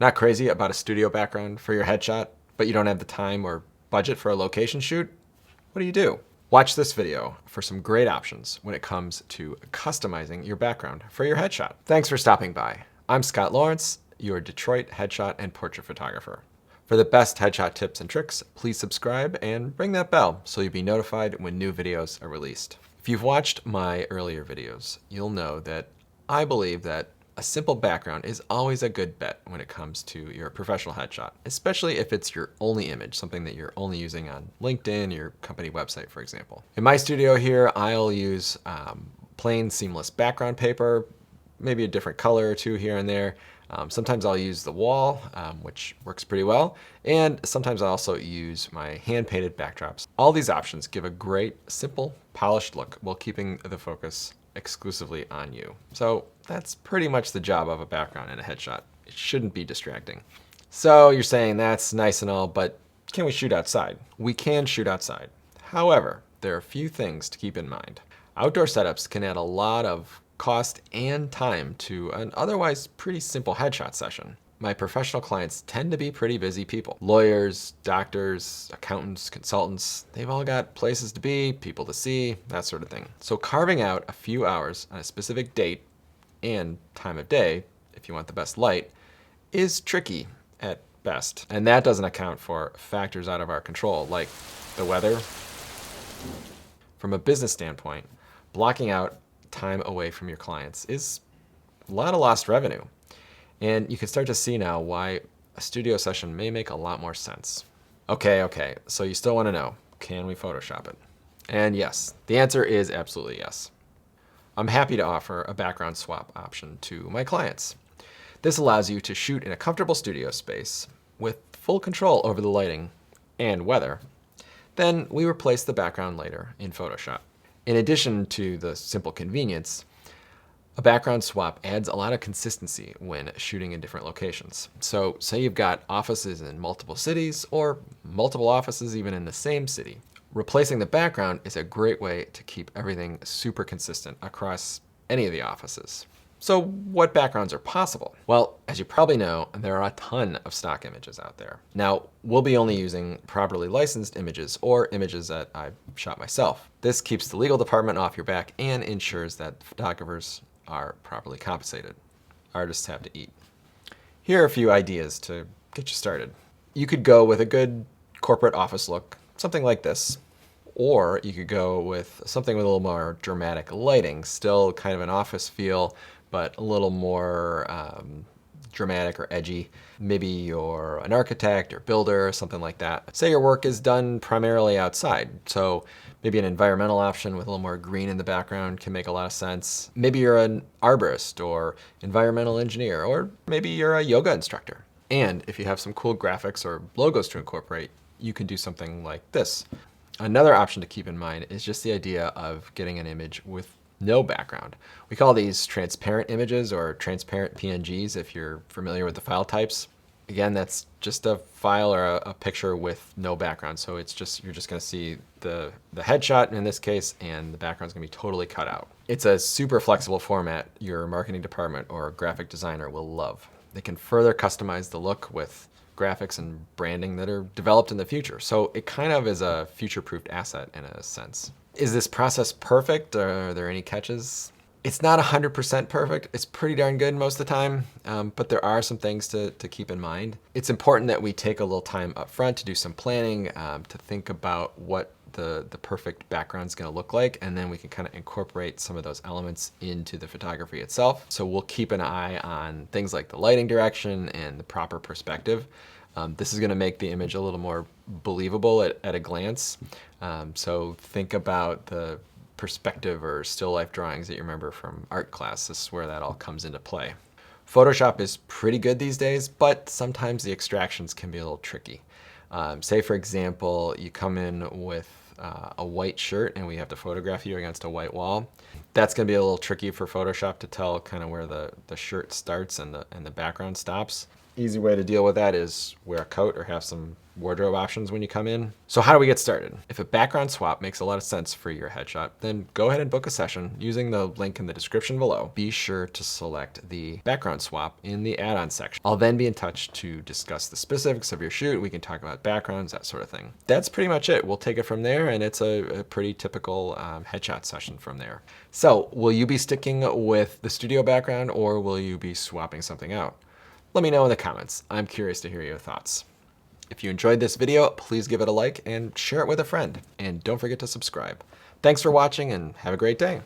Not crazy about a studio background for your headshot, but you don't have the time or budget for a location shoot? What do? Watch this video for some great options when it comes to customizing your background for your headshot. Thanks for stopping by. I'm Scott Lawrence, your Detroit headshot and portrait photographer. For the best headshot tips and tricks, please subscribe and ring that bell so you'll be notified when new videos are released. If you've watched my earlier videos, you'll know that I believe that a simple background is always a good bet when it comes to your professional headshot, especially if it's your only image, something that you're only using on LinkedIn, your company website, for example. In my studio here, I'll use plain seamless background paper, maybe a different color or two here and there. Sometimes I'll use the wall, which works pretty well. And sometimes I also use my hand-painted backdrops. All these options give a great, simple, polished look while keeping the focus exclusively on you. So that's pretty much the job of a background in a headshot. It shouldn't be distracting. So you're saying that's nice and all, but can we shoot outside? We can shoot outside. However, there are a few things to keep in mind. Outdoor setups can add a lot of cost and time to an otherwise pretty simple headshot session. My professional clients tend to be pretty busy people. Lawyers, doctors, accountants, consultants, they've all got places to be, people to see, that sort of thing. So carving out a few hours on a specific date and time of day, if you want the best light, is tricky at best. And that doesn't account for factors out of our control, like the weather. From a business standpoint, blocking out time away from your clients is a lot of lost revenue. And you can start to see now why a studio session may make a lot more sense. Okay, so you still want to know, can we Photoshop it? And yes, the answer is absolutely yes. I'm happy to offer a background swap option to my clients. This allows you to shoot in a comfortable studio space with full control over the lighting and weather. Then we replace the background later in Photoshop. In addition to the simple convenience, a background swap adds a lot of consistency when shooting in different locations. So say you've got offices in multiple cities or multiple offices even in the same city. Replacing the background is a great way to keep everything super consistent across any of the offices. So what backgrounds are possible? Well, as you probably know, there are a ton of stock images out there. Now, we'll be only using properly licensed images or images that I've shot myself. This keeps the legal department off your back and ensures that photographers are properly compensated. Artists have to eat. Here are a few ideas to get you started. You could go with a good corporate office look, something like this. Or you could go with something with a little more dramatic lighting, still kind of an office feel, but a little more dramatic or edgy. Maybe you're an architect or builder, something like that. Say your work is done primarily outside, so maybe an environmental option with a little more green in the background can make a lot of sense. Maybe you're an arborist or environmental engineer, or maybe you're a yoga instructor. And if you have some cool graphics or logos to incorporate, you can do something like this. Another option to keep in mind is just the idea of getting an image with no background. We call these transparent images or transparent PNGs if you're familiar with the file types. Again, that's just a file or a picture with no background. So it's just, you're just gonna see the headshot in this case, and the background's gonna be totally cut out. It's a super flexible format your marketing department or graphic designer will love. They can further customize the look with graphics and branding that are developed in the future. So it kind of is a future-proofed asset in a sense. Is this process perfect? Are there any catches? It's not 100% perfect. It's pretty darn good most of the time, but there are some things to keep in mind. It's important that we take a little time up front to do some planning, to think about what the perfect background's gonna look like, and then we can kind of incorporate some of those elements into the photography itself. So we'll keep an eye on things like the lighting direction and the proper perspective. This is gonna make the image a little more believable at a glance. So think about the perspective or still life drawings that you remember from art class. This is where that all comes into play. Photoshop is pretty good these days, but sometimes the extractions can be a little tricky. Say for example, you come in with a white shirt and we have to photograph you against a white wall. That's gonna be a little tricky for Photoshop to tell kind of where the shirt starts and the background stops. Easy way to deal with that is wear a coat or have some wardrobe options when you come in. So how do we get started? If a background swap makes a lot of sense for your headshot, then go ahead and book a session using the link in the description below. Be sure to select the background swap in the add-on section. I'll then be in touch to discuss the specifics of your shoot. We can talk about backgrounds, that sort of thing. That's pretty much it. We'll take it from there, and it's a pretty typical headshot session from there. So will you be sticking with the studio background, or will you be swapping something out? Let me know in the comments. I'm curious to hear your thoughts. If you enjoyed this video, please give it a like and share it with a friend. And don't forget to subscribe. Thanks for watching and have a great day.